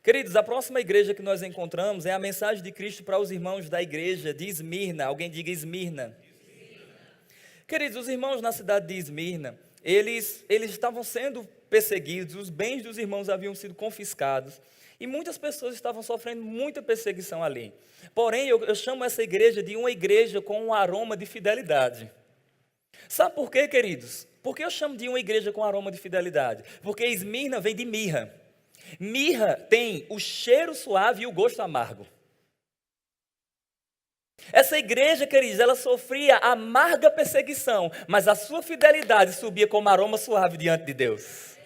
Queridos, a próxima igreja que nós encontramos é a mensagem de Cristo para os irmãos da igreja de Esmirna. Alguém diga Esmirna. Queridos, os irmãos na cidade de Esmirna, eles estavam sendo perseguidos, os bens dos irmãos haviam sido confiscados, e muitas pessoas estavam sofrendo muita perseguição ali. Porém, eu chamo essa igreja de uma igreja com um aroma de fidelidade. Sabe por quê, queridos? Por que eu chamo de uma igreja com aroma de fidelidade? Porque Esmirna vem de mirra. Mirra tem o cheiro suave e o gosto amargo. Essa igreja, queridos, ela sofria amarga perseguição, mas a sua fidelidade subia como aroma suave diante de Deus.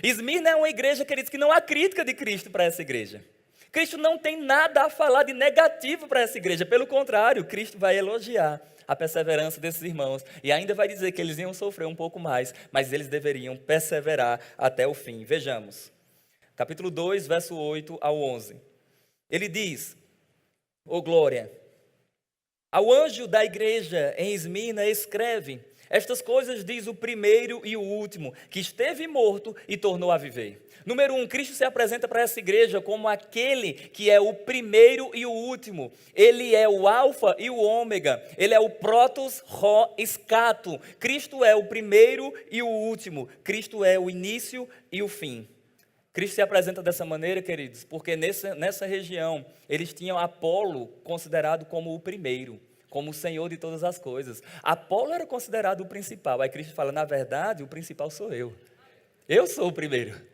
Esmirna é uma igreja, queridos, que não há crítica de Cristo para essa igreja. Cristo não tem nada a falar de negativo para essa igreja. Pelo contrário, Cristo vai elogiar a perseverança desses irmãos e ainda vai dizer que eles iam sofrer um pouco mais, mas eles deveriam perseverar até o fim. Vejamos, capítulo 2, verso 8 ao 11. Ele diz: Ô glória, ao anjo da igreja em Esmirna escreve: estas coisas diz o primeiro e o último, que esteve morto e tornou a viver. Número 1, Cristo se apresenta para essa igreja como aquele que é o primeiro e o último. Ele é o alfa e o ômega. Ele é o protos, rho, escato. Cristo é o primeiro e o último. Cristo é o início e o fim. Cristo se apresenta dessa maneira, queridos, porque nessa região eles tinham Apolo considerado como o primeiro, como o Senhor de todas as coisas. Apolo era considerado o principal. Aí Cristo fala: na verdade, o principal sou eu. Eu sou o primeiro.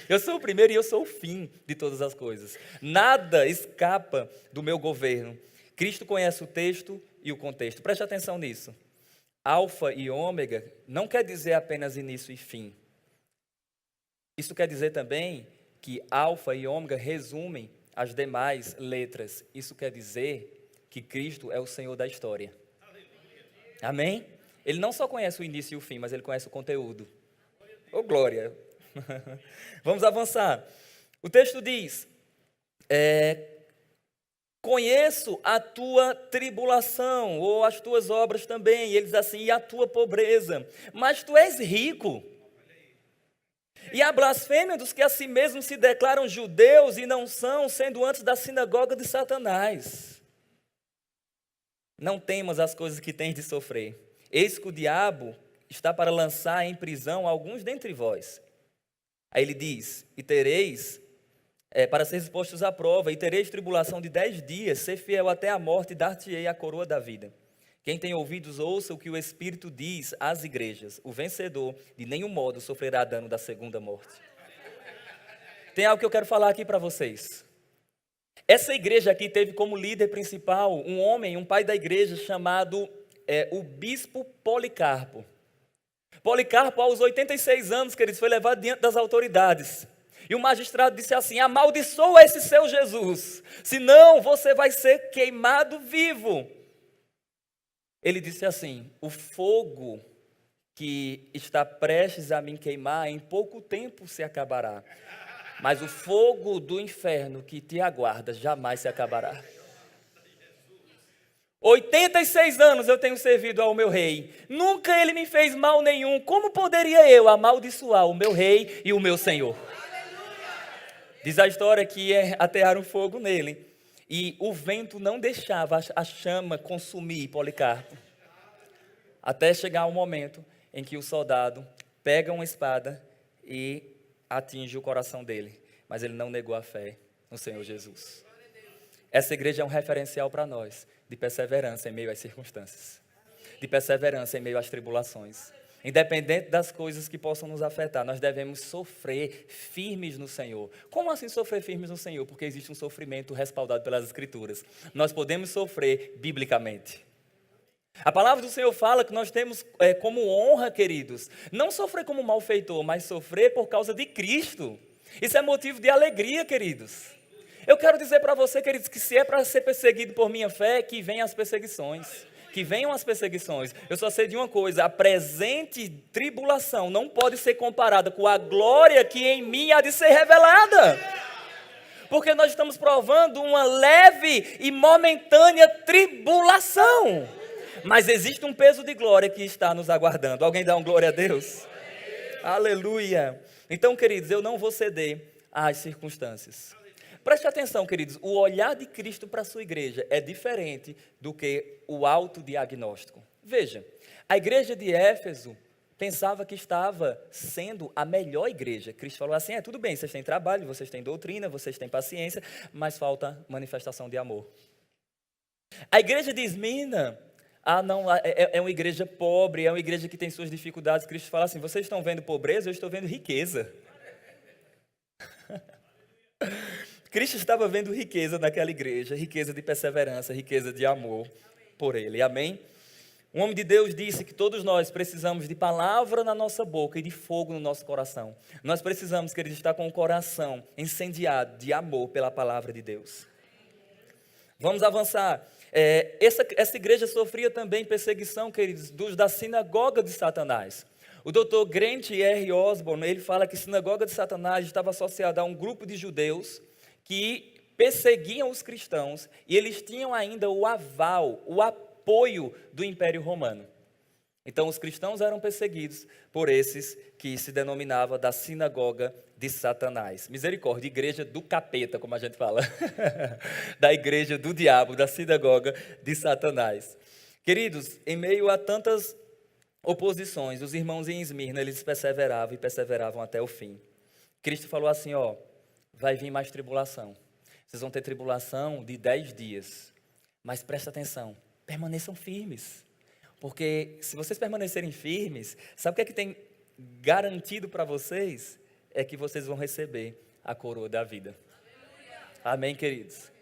Eu sou o primeiro e eu sou o fim de todas as coisas. Nada escapa do meu governo. Cristo conhece o texto e o contexto. Preste atenção nisso. Alfa e ômega não quer dizer apenas início e fim. Isso quer dizer também que alfa e ômega resumem as demais letras. Isso quer dizer que Cristo é o Senhor da história. Amém? Ele não só conhece o início e o fim, mas ele conhece o conteúdo. Ô glória! Vamos avançar. O texto diz: conheço a tua tribulação, ou as tuas obras também. E ele diz assim: e a tua pobreza, mas tu és rico. E a blasfêmia dos que a si mesmos se declaram judeus e não são, sendo antes da sinagoga de Satanás. Não temas as coisas que tens de sofrer. Eis que o diabo está para lançar em prisão alguns dentre vós. Aí ele diz: e tereis, para ser expostos à prova, e tereis tribulação de 10 dias, ser fiel até a morte, e dar-te-ei a coroa da vida. Quem tem ouvidos, ouça o que o Espírito diz às igrejas. O vencedor, de nenhum modo, sofrerá dano da segunda morte. Tem algo que eu quero falar aqui para vocês. Essa igreja aqui teve como líder principal um homem, um pai da igreja, chamado o bispo Policarpo. Policarpo, aos 86 anos, queridos, foi levado diante das autoridades. E o magistrado disse assim: amaldiçoa esse seu Jesus, senão você vai ser queimado vivo. Ele disse assim: o fogo que está prestes a me queimar, em pouco tempo se acabará. Mas o fogo do inferno que te aguarda jamais se acabará. 86 anos eu tenho servido ao meu rei. Nunca ele me fez mal nenhum. Como poderia eu amaldiçoar o meu rei e o meu Senhor? Diz a história que atearam fogo nele. E o vento não deixava a chama consumir Policarpo. Até chegar o momento em que o soldado pega uma espada e atinge o coração dele. Mas ele não negou a fé no Senhor Jesus. Essa igreja é um referencial para nós de perseverança em meio às circunstâncias, de perseverança em meio às tribulações. Independente das coisas que possam nos afetar, nós devemos sofrer firmes no Senhor. Como assim sofrer firmes no Senhor? Porque existe um sofrimento respaldado pelas Escrituras. Nós podemos sofrer biblicamente. A palavra do Senhor fala que nós temos como honra, queridos, não sofrer como malfeitor, mas sofrer por causa de Cristo. Isso é motivo de alegria, queridos. Eu quero dizer para você, queridos, que se é para ser perseguido por minha fé, que venham as perseguições. Que venham as perseguições. Eu só sei de uma coisa: a presente tribulação não pode ser comparada com a glória que em mim há de ser revelada. Porque nós estamos provando uma leve e momentânea tribulação. Mas existe um peso de glória que está nos aguardando. Alguém dá um glória a Deus? Aleluia. Então, queridos, eu não vou ceder às circunstâncias. Preste atenção, queridos, o olhar de Cristo para a sua igreja é diferente do que o autodiagnóstico. Veja, a igreja de Éfeso pensava que estava sendo a melhor igreja. Cristo falou assim, tudo bem, vocês têm trabalho, vocês têm doutrina, vocês têm paciência, mas falta manifestação de amor. A igreja de Esmirna, não, é uma igreja pobre, é uma igreja que tem suas dificuldades. Cristo fala assim, vocês estão vendo pobreza, eu estou vendo riqueza. Cristo estava vendo riqueza naquela igreja, riqueza de perseverança, riqueza de amor por ele, amém? Um homem de Deus disse que todos nós precisamos de palavra na nossa boca e de fogo no nosso coração. Nós precisamos, queridos, estar com o coração incendiado de amor pela palavra de Deus. Vamos avançar. Essa igreja sofria também perseguição, queridos, dos da sinagoga de Satanás. O Dr. Grant R. Osborne, ele fala que a sinagoga de Satanás estava associada a um grupo de judeus que perseguiam os cristãos e eles tinham ainda o aval, o apoio do Império Romano. Então, os cristãos eram perseguidos por esses que se denominava da sinagoga de Satanás. Misericórdia, igreja do capeta, como a gente fala. Da igreja do diabo, da sinagoga de Satanás. Queridos, em meio a tantas oposições, os irmãos em Esmirna, eles perseveravam e perseveravam até o fim. Cristo falou assim, vai vir mais tribulação. Vocês vão ter tribulação de 10 dias. Mas presta atenção, permaneçam firmes. Porque se vocês permanecerem firmes, sabe o que tem garantido para vocês? É que vocês vão receber a coroa da vida. Amém, queridos?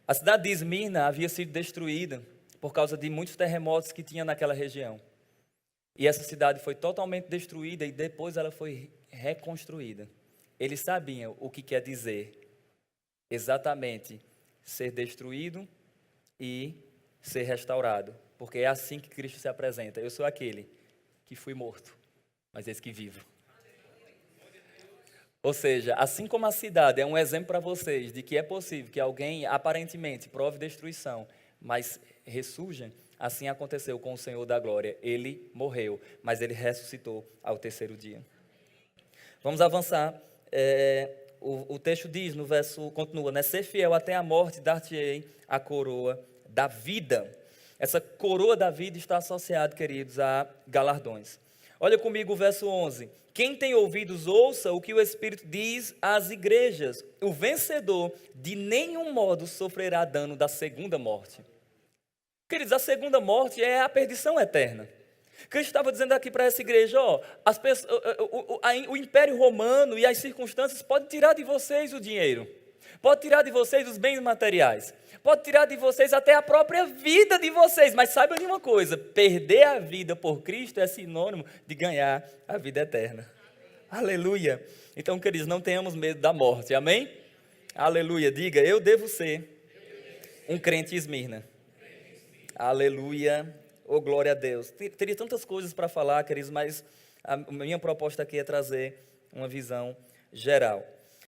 A cidade de Esmirna havia sido destruída por causa de muitos terremotos que tinha naquela região. E essa cidade foi totalmente destruída e depois ela foi reconstruída. Eles sabiam o que quer dizer exatamente ser destruído e ser restaurado. Porque é assim que Cristo se apresenta. Eu sou aquele que fui morto, mas eis que vivo. Ou seja, assim como a cidade é um exemplo para vocês de que é possível que alguém aparentemente prove destruição, mas ressurja, assim aconteceu com o Senhor da glória. Ele morreu, mas ele ressuscitou ao terceiro dia. Vamos avançar. O texto diz, no verso, continua, né? Ser fiel até a morte, dar-te-ei a coroa da vida. Essa coroa da vida está associada, queridos, a galardões. Olha comigo o verso 11. Quem tem ouvidos, ouça o que o Espírito diz às igrejas. O vencedor de nenhum modo sofrerá dano da segunda morte. Queridos, a segunda morte é a perdição eterna. Cristo estava dizendo aqui para essa igreja, o Império Romano e as circunstâncias podem tirar de vocês o dinheiro, pode tirar de vocês os bens materiais, pode tirar de vocês até a própria vida de vocês, mas saibam de uma coisa, perder a vida por Cristo é sinônimo de ganhar a vida eterna. Aleluia! Então, queridos, não tenhamos medo da morte, amém? Aleluia! Diga, eu devo ser um crente em Esmirna. Aleluia! Oh, glória a Deus. Teria tantas coisas para falar, queridos, mas a minha proposta aqui é trazer uma visão geral.